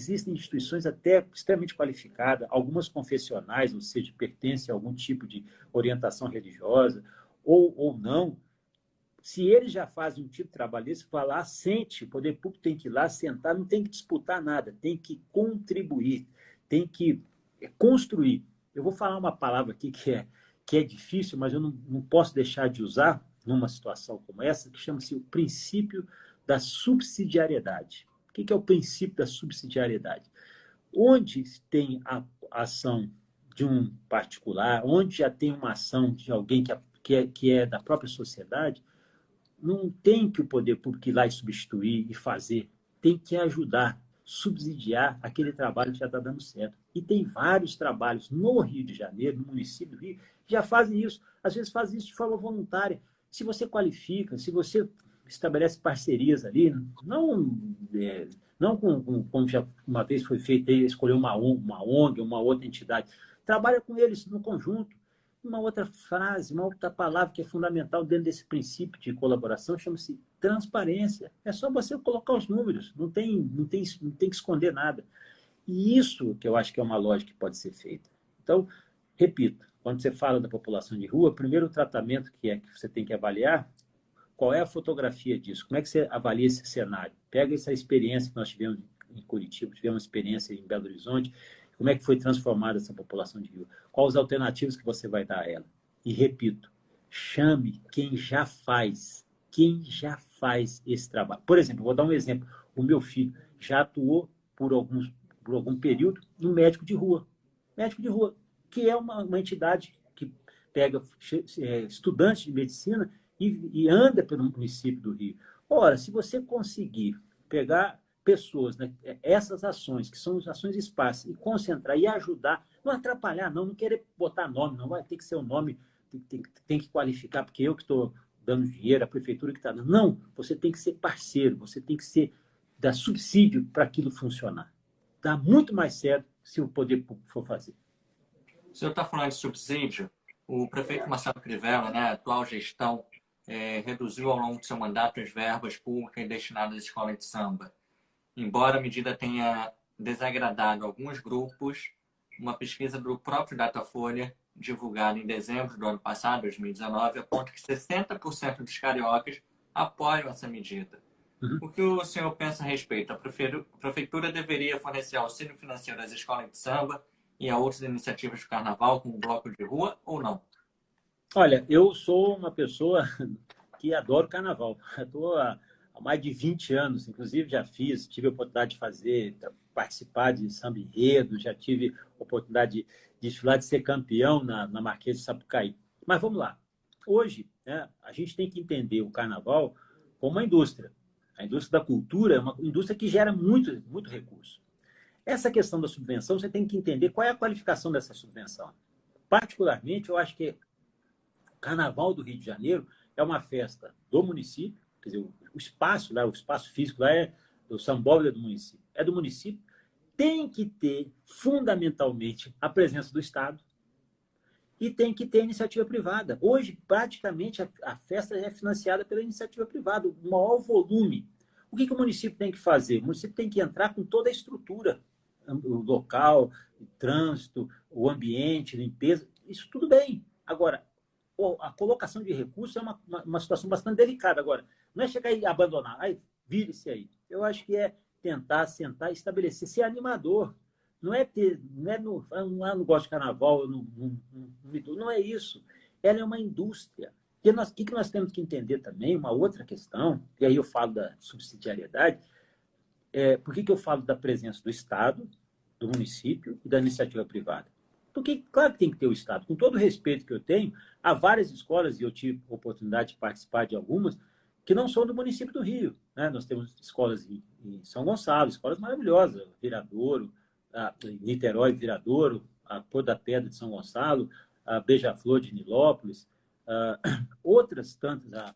Speaker 2: até extremamente qualificadas, algumas confessionais, ou seja, pertencem a algum tipo de orientação religiosa, ou não. Se eles já fazem um tipo de trabalho desse, vai lá, sente, o poder público tem que ir lá, sentar, não tem que disputar nada, tem que contribuir, tem que construir. Eu vou falar uma palavra aqui que é difícil, mas eu não posso deixar de usar numa situação como essa, que chama-se o princípio da subsidiariedade. O que é o princípio da subsidiariedade? Onde tem a ação de um particular, onde já tem uma ação de alguém que é da própria sociedade, não tem que o poder público ir lá e substituir e fazer. Tem que ajudar, subsidiar aquele trabalho que já está dando certo. E tem vários trabalhos no Rio de Janeiro, no município do Rio, que já fazem isso. Às vezes fazem isso de forma voluntária. Se você qualifica, se você estabelece parcerias ali, não como já uma vez foi feito, escolher uma ONG, uma outra entidade. Trabalha com eles no conjunto. Uma outra frase, uma outra palavra que é fundamental dentro desse princípio de colaboração chama-se transparência. É só você colocar os números, não tem que esconder nada. E isso que eu acho que é uma lógica que pode ser feita. Então, repito, quando você fala da população de rua, primeiro o tratamento que você tem que avaliar, qual é a fotografia disso? Como é que você avalia esse cenário? Pega essa experiência que nós tivemos em Curitiba, tivemos uma experiência em Belo Horizonte, como é que foi transformada essa população de rua? Quais as alternativas que você vai dar a ela? E repito, chame quem já faz esse trabalho. Por exemplo, vou dar um exemplo. O meu filho já atuou por algum período no médico de rua. Médico de rua, que é uma entidade que pega estudantes de medicina e anda pelo município do Rio. Ora, se você conseguir pegar pessoas, né, essas ações, que são ações esparsas, e concentrar e ajudar, não atrapalhar, não querer botar nome, não vai ter que ser o nome, tem que qualificar, porque eu que estou dando dinheiro, a prefeitura que está dando. Não, você tem que ser parceiro, você tem que dar subsídio para aquilo funcionar. Dá muito mais certo se o poder público for fazer.
Speaker 1: O senhor está falando de subsídio. O prefeito Marcelo Crivella, né, a atual gestão, reduziu ao longo do seu mandato as verbas públicas destinadas à escola de samba. Embora a medida tenha desagradado alguns grupos, uma pesquisa do próprio Datafolha, divulgada em dezembro do ano passado, 2019, aponta que 60% dos cariocas apoiam essa medida. O que o senhor pensa a respeito? A prefeitura deveria fornecer auxílio financeiro às escolas de samba e a outras iniciativas do carnaval, como o bloco de rua, ou não?
Speaker 2: Olha, eu sou uma pessoa que adoro carnaval. Estou há mais de 20 anos, inclusive tive a oportunidade de participar de samba enredo, já tive a oportunidade de desfilar, de ser campeão na Marquês de Sapucaí. Mas vamos lá. Hoje, né, a gente tem que entender o carnaval como uma indústria. A indústria da cultura é uma indústria que gera muito, muito recurso. Essa questão da subvenção, você tem que entender qual é a qualificação dessa subvenção. Particularmente, eu acho que o Carnaval do Rio de Janeiro é uma festa do município, quer dizer, o espaço físico lá é do sambódromo do município. É do município, tem que ter, fundamentalmente, a presença do Estado e tem que ter iniciativa privada. Hoje, praticamente, a festa é financiada pela iniciativa privada, o maior volume. O que o município tem que fazer? O município tem que entrar com toda a estrutura, o local, o trânsito, o ambiente, limpeza, isso tudo bem. Agora, a colocação de recursos é uma situação bastante delicada. Agora, não é chegar e abandonar, vire-se aí. Eu acho que é tentar sentar e estabelecer, ser animador. Não não gosto de carnaval, não é isso. Ela é uma indústria. O que nós temos que entender também, uma outra questão, e aí eu falo da subsidiariedade, por que eu falo da presença do Estado, do município e da iniciativa privada? Porque, claro que tem que ter o Estado. Com todo o respeito que eu tenho, há várias escolas, e eu tive a oportunidade de participar de algumas, que não são do município do Rio. Né? Nós temos escolas em São Gonçalo, escolas maravilhosas, Viradouro, Niterói, Viradouro, a Cor da Pedra de São Gonçalo, a Beija-Flor de Nilópolis, outras tantas, a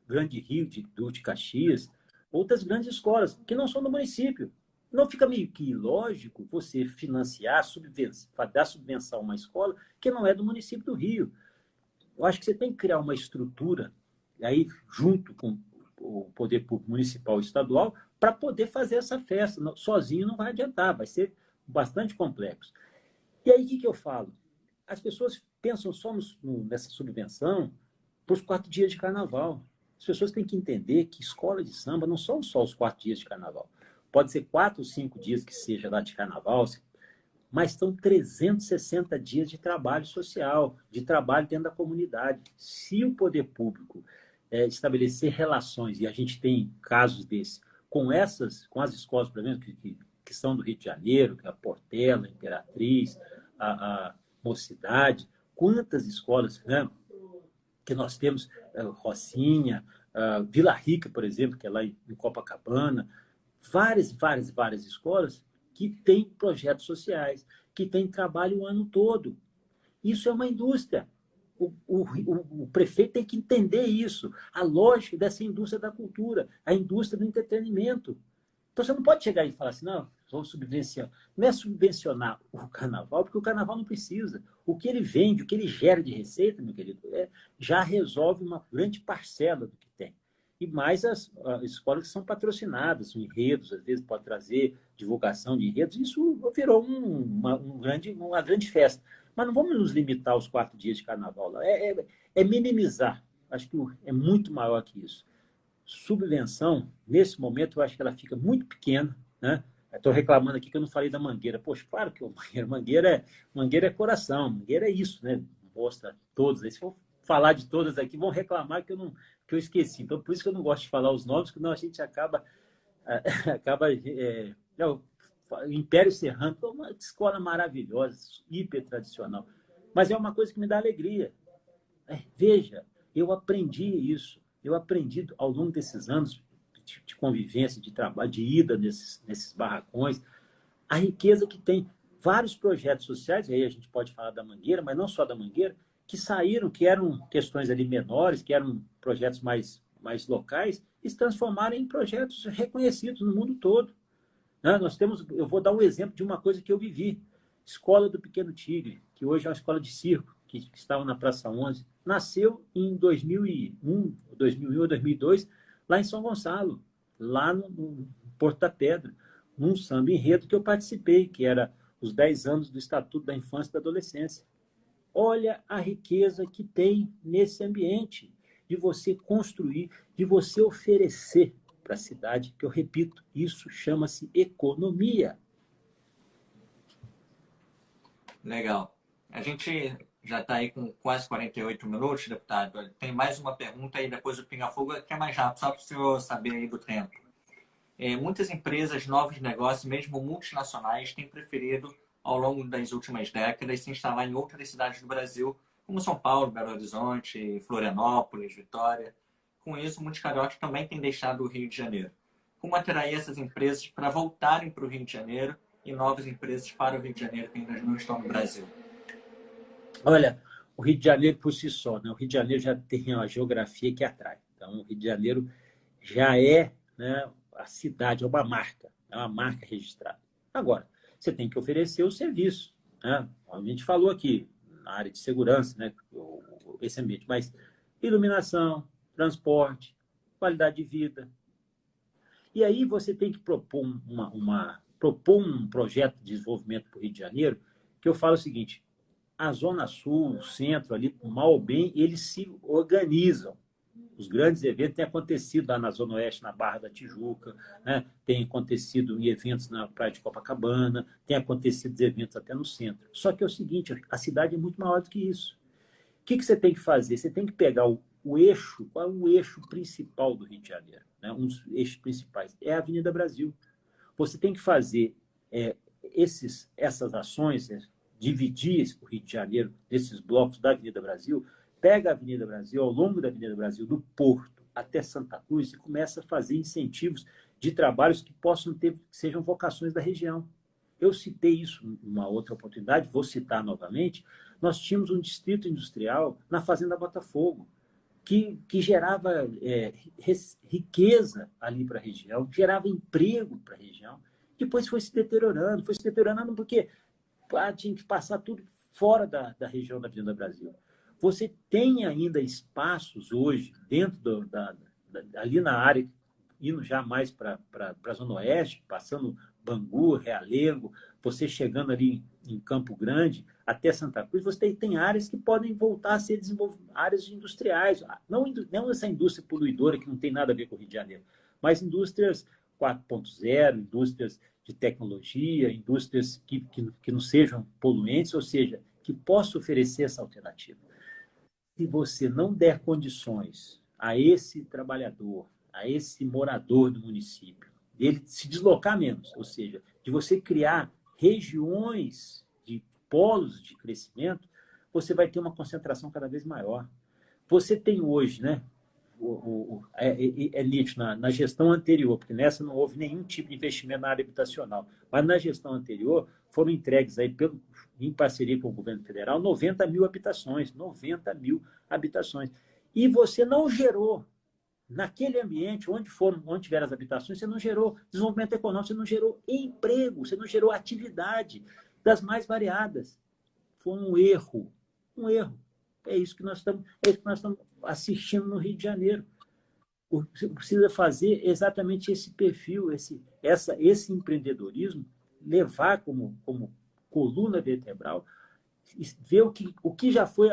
Speaker 2: Grande Rio de Caxias, outras grandes escolas que não são do município. Não fica meio que ilógico você financiar, dar subvenção a uma escola que não é do município do Rio. Eu acho que você tem que criar uma estrutura, aí junto com o poder público municipal e estadual, para poder fazer essa festa. Sozinho não vai adiantar, vai ser bastante complexo. E aí, o que eu falo? As pessoas pensam só nessa subvenção para os 4 dias de carnaval. As pessoas têm que entender que escola de samba não são só os 4 dias de carnaval. Pode ser 4 ou 5 dias que seja lá de carnaval, mas são 360 dias de trabalho social, de trabalho dentro da comunidade. Se o poder público estabelecer relações, e a gente tem casos desses, com as escolas, por exemplo, que são do Rio de Janeiro, que é a Portela, a Imperatriz, a Mocidade, quantas escolas, né, que nós temos, Rocinha, Vila Rica, por exemplo, que é lá em Copacabana, várias escolas que têm projetos sociais, que têm trabalho o ano todo. Isso é uma indústria. O prefeito tem que entender isso, a lógica dessa indústria da cultura, a indústria do entretenimento. Então, você não pode chegar e falar assim, não, vamos subvencionar. Não é subvencionar o carnaval, porque o carnaval não precisa. O que ele vende, o que ele gera de receita, meu querido, já resolve uma grande parcela do que tem. E mais as escolas que são patrocinadas, os enredos, às vezes pode trazer divulgação de enredos, isso virou uma grande festa. Mas não vamos nos limitar aos 4 dias de carnaval. É minimizar. Acho que é muito maior que isso. Subvenção, nesse momento, eu acho que ela fica muito pequena, né? Estou reclamando aqui que eu não falei da Mangueira. Poxa, claro que Mangueira é coração, Mangueira é isso, né? Mostra todos. Se eu falar de todas aqui, vão reclamar que eu esqueci. Então, por isso que eu não gosto de falar os nomes, porque senão a gente acaba o Império Serrano, é uma escola maravilhosa, hiper tradicional. Mas é uma coisa que me dá alegria. Veja, eu aprendi isso. Eu aprendi ao longo desses anos de convivência, de trabalho, de ida nesses barracões, a riqueza que tem vários projetos sociais, e aí a gente pode falar da Mangueira, mas não só da Mangueira, que saíram, que eram questões ali menores, que eram projetos mais locais, e se transformaram em projetos reconhecidos no mundo todo. Eu vou dar um exemplo de uma coisa que eu vivi. Escola do Pequeno Tigre, que hoje é uma escola de circo, que estava na Praça 11, nasceu em 2001 ou 2002, lá em São Gonçalo, lá no Porto da Pedra, num samba enredo que eu participei, que era os 10 anos do Estatuto da Infância e da Adolescência. Olha a riqueza que tem nesse ambiente, de você construir, de você oferecer para a cidade, que eu repito, isso chama-se economia.
Speaker 1: Legal. A gente já está aí com quase 48 minutos, deputado. Tem mais uma pergunta aí, depois o Pinga Fogo, que é mais rápido, só para o senhor saber aí do tempo. Muitas empresas, novos negócios, mesmo multinacionais, têm preferido, ao longo das últimas décadas, se instalar em outras cidades do Brasil, como São Paulo, Belo Horizonte, Florianópolis, Vitória. Com isso, muitos cariocas também têm deixado o Rio de Janeiro. Como atrair essas empresas para voltarem para o Rio de Janeiro e novas empresas para o Rio de Janeiro que ainda não estão no Brasil?
Speaker 2: Olha, o Rio de Janeiro por si só, né? O Rio de Janeiro já tem uma geografia que atrai. Então, o Rio de Janeiro já é, né, a cidade, é uma marca registrada. Agora, você tem que oferecer o serviço, né? A gente falou aqui na área de segurança, né, esse ambiente, mas iluminação, transporte, qualidade de vida. E aí você tem que propor um projeto de desenvolvimento para o Rio de Janeiro, que eu falo o seguinte: a Zona Sul, o centro, ali, mal ou bem, eles se organizam. Os grandes eventos têm acontecido lá na Zona Oeste, na Barra da Tijuca, né? Tem acontecido em eventos na Praia de Copacabana, tem acontecido eventos até no centro. Só que é o seguinte, a cidade é muito maior do que isso. O que você tem que fazer? Você tem que pegar o eixo, qual é o eixo principal do Rio de Janeiro? Né? Um dos eixos principais é a Avenida Brasil. Você tem que fazer essas ações, né? Dividir o Rio de Janeiro nesses blocos da Avenida Brasil, pega a Avenida Brasil, ao longo da Avenida Brasil, do Porto até Santa Cruz, e começa a fazer incentivos de trabalhos que sejam vocações da região. Eu citei isso numa outra oportunidade, vou citar novamente. Nós tínhamos um distrito industrial na Fazenda Botafogo, que gerava riqueza ali para a região, gerava emprego para a região. Depois foi se deteriorando porque tinha que passar tudo fora da região da Avenida Brasil. Você tem ainda espaços hoje, dentro ali na área indo já mais para a Zona Oeste, passando Bangu, Realengo, você chegando ali em Campo Grande, até Santa Cruz, você tem áreas que podem voltar a ser desenvolvidas, áreas industriais, não essa indústria poluidora que não tem nada a ver com o Rio de Janeiro, mas indústrias 4.0, indústrias de tecnologia, indústrias que não sejam poluentes, ou seja, que possam oferecer essa alternativa. Se você não der condições a esse trabalhador, a esse morador do município, dele se deslocar menos, ou seja, de você criar regiões de polos de crescimento, você vai ter uma concentração cada vez maior. Você tem hoje, né? É nítido na gestão anterior, porque nessa não houve nenhum tipo de investimento na área habitacional, mas na gestão anterior foram entregues aí em parceria com o governo federal 90 mil habitações, 90 mil habitações. E você não gerou, naquele ambiente onde tiveram as habitações, você não gerou desenvolvimento econômico, você não gerou emprego, você não gerou atividade das mais variadas. Foi um erro, um erro. É isso que nós estamos assistindo no Rio de Janeiro. Você precisa fazer exatamente esse perfil, esse empreendedorismo, levar como coluna vertebral, ver o que já foi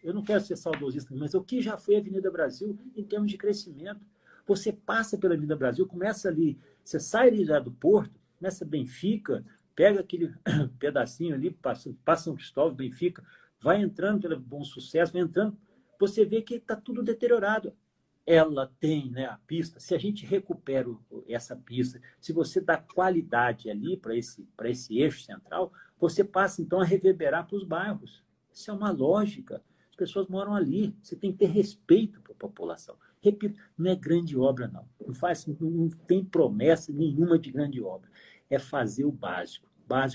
Speaker 2: eu não quero ser saudosista, mas o que já foi a Avenida Brasil em termos de crescimento. Você passa pela Avenida Brasil, começa ali, você sai ali já do Porto, começa Benfica, pega aquele pedacinho ali, passa São Cristóvão, Benfica, vai entrando pelo Bom Sucesso, vai entrando, você vê que está tudo deteriorado. Ela tem, né, a pista, se a gente recupera essa pista, se você dá qualidade ali para esse eixo central, você passa, então, a reverberar para os bairros. Isso é uma lógica. As pessoas moram ali. Você tem que ter respeito para a população. Repito, não é grande obra, não. Não tem promessa nenhuma de grande obra. É fazer o básico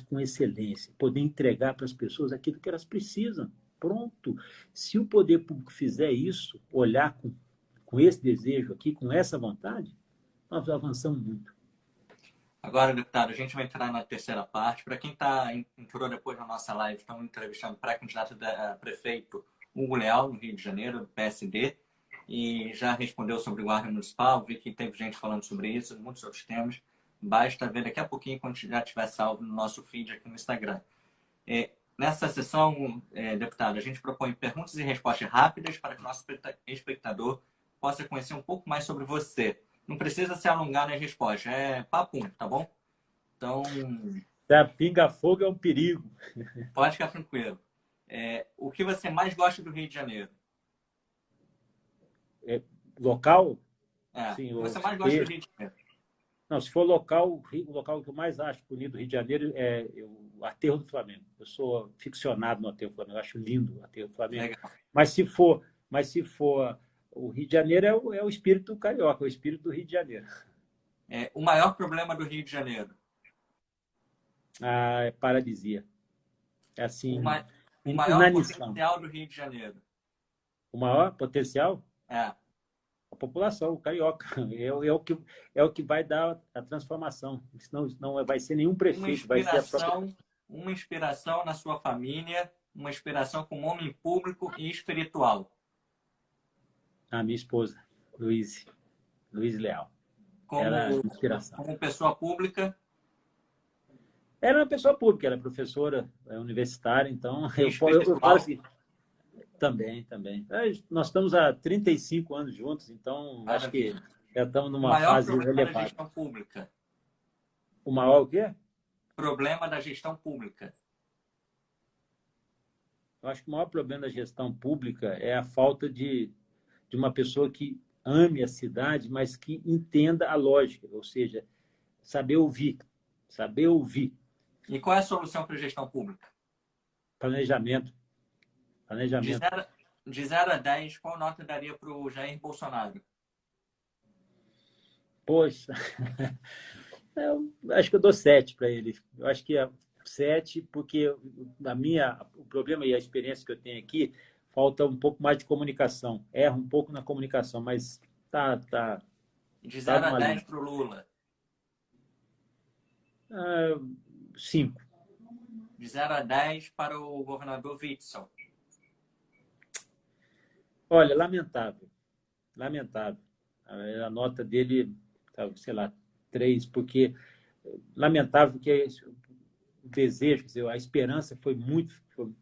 Speaker 2: com excelência, poder entregar para as pessoas aquilo que elas precisam. Pronto. Se o poder público fizer isso, olhar com esse desejo aqui, com essa vontade, nós avançamos muito.
Speaker 1: Agora, deputado, a gente vai entrar na terceira parte. Para quem entrou depois na nossa live, estamos entrevistando o pré-candidato a prefeito Hugo Leal, no Rio de Janeiro, do PSD, e já respondeu sobre guarda municipal. Vi que teve gente falando sobre isso, muitos outros temas. Basta ver daqui a pouquinho, quando já estiver salvo no nosso feed aqui no Instagram. Nessa sessão, deputado, a gente propõe perguntas e respostas rápidas para que o nosso espectador possa conhecer um pouco mais sobre você. Não precisa se alongar nas respostas, é papum, tá bom? Então...
Speaker 2: Pinga-fogo é um perigo.
Speaker 1: Pode ficar tranquilo. O que você mais gosta do Rio de Janeiro?
Speaker 2: Local?
Speaker 1: Sim, o que você mais gosta do Rio de Janeiro?
Speaker 2: Não, se for local, o local que eu mais acho bonito do Rio de Janeiro é o Aterro do Flamengo. Eu sou ficcionado no Aterro do Flamengo, eu acho lindo o Aterro do Flamengo.
Speaker 1: Legal.
Speaker 2: Mas se for o Rio de Janeiro é o espírito carioca, é o espírito do Rio de Janeiro.
Speaker 1: O maior problema do Rio de Janeiro?
Speaker 2: É paralisia. É assim,
Speaker 1: o maior potencial do Rio de Janeiro?
Speaker 2: O maior potencial?
Speaker 1: A
Speaker 2: população, o carioca. É o que vai dar a transformação. Senão não vai ser nenhum prefeito.
Speaker 1: Uma inspiração na sua família, uma inspiração como homem público e espiritual.
Speaker 2: A minha esposa, Luiz Leal. Era inspiração.
Speaker 1: Como pessoa pública?
Speaker 2: Era uma pessoa pública, era professora universitária, então eu falo assim, também. Nós estamos há 35 anos juntos, então acho que já estamos numa fase elevada. O maior problema da
Speaker 1: gestão pública?
Speaker 2: O maior o quê?
Speaker 1: Problema da gestão pública.
Speaker 2: Eu acho que o maior problema da gestão pública é a falta de uma pessoa que ame a cidade, mas que entenda a lógica, ou seja, saber ouvir.
Speaker 1: E qual é a solução para a gestão pública?
Speaker 2: Planejamento.
Speaker 1: De 0 a 10, qual nota daria para o Jair Bolsonaro?
Speaker 2: Poxa, eu acho que eu dou 7 para ele. Eu acho que é 7, porque o problema e a experiência que eu tenho aqui, falta um pouco mais de comunicação. Erra um pouco na comunicação, mas tá.
Speaker 1: De 0 a 10 para o Lula?
Speaker 2: 5.
Speaker 1: De 0 a 10 para o governador Witzel?
Speaker 2: Olha, lamentável. A nota dele sei lá, 3, porque lamentável que o desejo, quer dizer, a esperança foi muito,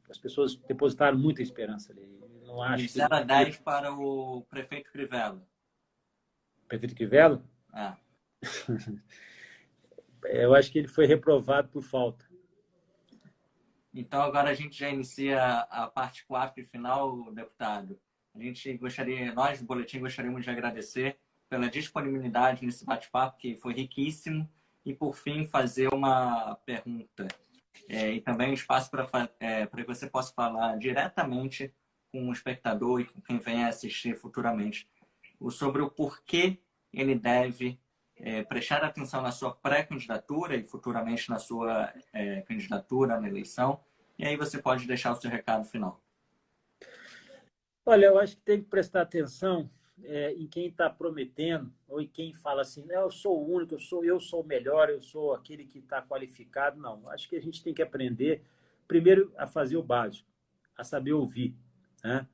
Speaker 2: as pessoas depositaram muita esperança ali. Não
Speaker 1: De
Speaker 2: acho que
Speaker 1: 0 a 10 para o prefeito Crivella.
Speaker 2: Prefeito Crivella,
Speaker 1: Ah.
Speaker 2: eu acho que ele foi reprovado por falta.
Speaker 1: Então, agora a gente já inicia a parte 4 e final, deputado. Nós do Boletim gostaríamos de agradecer pela disponibilidade nesse bate-papo, que foi riquíssimo, e, por fim, fazer uma pergunta. E também um espaço para que você possa falar diretamente com o espectador e com quem venha assistir futuramente sobre o porquê ele deve prestar atenção na sua pré-candidatura e futuramente na sua candidatura na eleição. E aí você pode deixar o seu recado final.
Speaker 2: Olha, eu acho que tem que prestar atenção em quem está prometendo ou em quem fala assim, eu sou o único, eu sou o melhor, eu sou aquele que está qualificado. Não, acho que a gente tem que aprender, primeiro, a fazer o básico, a saber ouvir, né?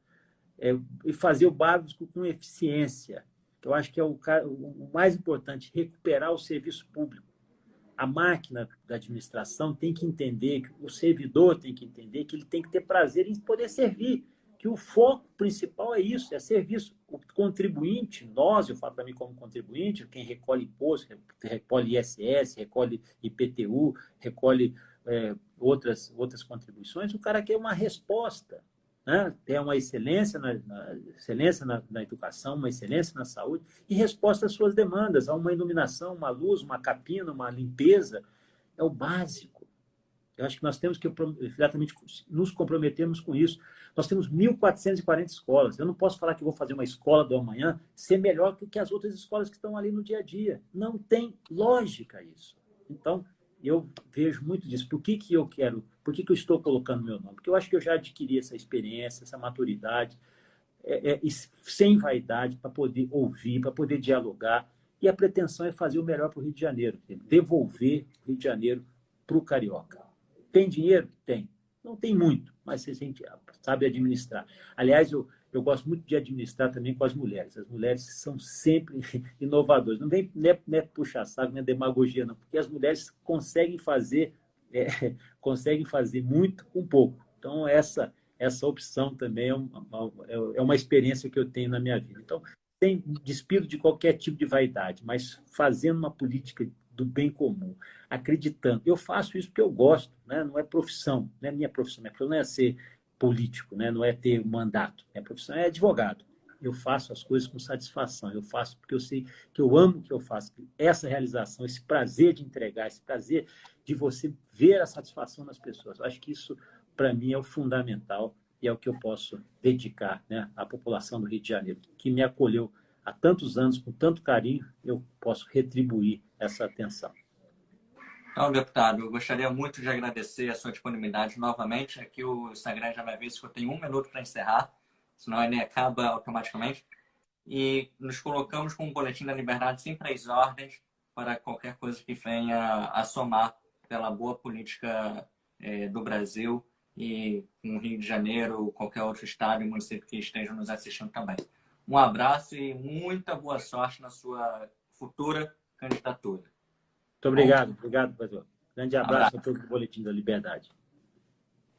Speaker 2: E fazer o básico com eficiência. Eu acho que é o mais importante, recuperar o serviço público. A máquina da administração tem que entender, o servidor tem que entender que ele tem que ter prazer em poder servir, que o foco principal é isso, é serviço. O contribuinte, eu falo para mim como contribuinte, quem recolhe imposto, recolhe ISS, recolhe IPTU, recolhe outras contribuições, o cara quer uma resposta. Né? Ter uma excelência na educação, uma excelência na saúde e resposta às suas demandas, a uma iluminação, uma luz, uma capina, uma limpeza, é o básico. Eu acho que nós temos que exatamente nos comprometermos com isso. Nós temos 1.440 escolas. Eu não posso falar que vou fazer uma escola do amanhã ser melhor que as outras escolas que estão ali no dia a dia. Não tem lógica isso. Então, eu vejo muito disso. Por que eu estou colocando meu nome? Porque eu acho que eu já adquiri essa experiência, essa maturidade, sem vaidade, para poder ouvir, para poder dialogar. E a pretensão é fazer o melhor para o Rio de Janeiro, devolver o Rio de Janeiro para o carioca. Tem dinheiro? Tem. Não tem muito, mas você sabe administrar. Aliás, eu gosto muito de administrar também com as mulheres. As mulheres são sempre inovadoras. Não é puxar saco, não é demagogia, não, porque as mulheres conseguem fazer muito com pouco. Então, essa opção também é uma experiência que eu tenho na minha vida. Então, sem despido de qualquer tipo de vaidade, mas fazendo uma política do bem comum, acreditando. Eu faço isso porque eu gosto, né? Não é profissão, não é minha profissão. Minha profissão não é ser político, né? Não é ter mandato. Minha profissão é advogado. Eu faço as coisas com satisfação. Eu faço porque eu sei que eu amo o que eu faço. Essa realização, esse prazer de entregar, esse prazer de você ver a satisfação nas pessoas. Eu acho que isso, para mim, é o fundamental e é o que eu posso dedicar, né, à população do Rio de Janeiro, que me acolheu há tantos anos, com tanto carinho, eu posso retribuir essa atenção.
Speaker 1: Então, deputado, eu gostaria muito de agradecer a sua disponibilidade novamente. Aqui o Instagram já vai ver se eu tenho 1 minuto para encerrar, senão ele acaba automaticamente. E nos colocamos com um Boletim da Liberdade sempre às ordens para qualquer coisa que venha a somar pela boa política do Brasil e com o Rio de Janeiro, qualquer outro estado e município que estejam nos assistindo também. Um abraço e muita boa sorte na sua futura candidatura.
Speaker 2: Muito obrigado, pastor. Grande abraço a todos do Boletim da Liberdade.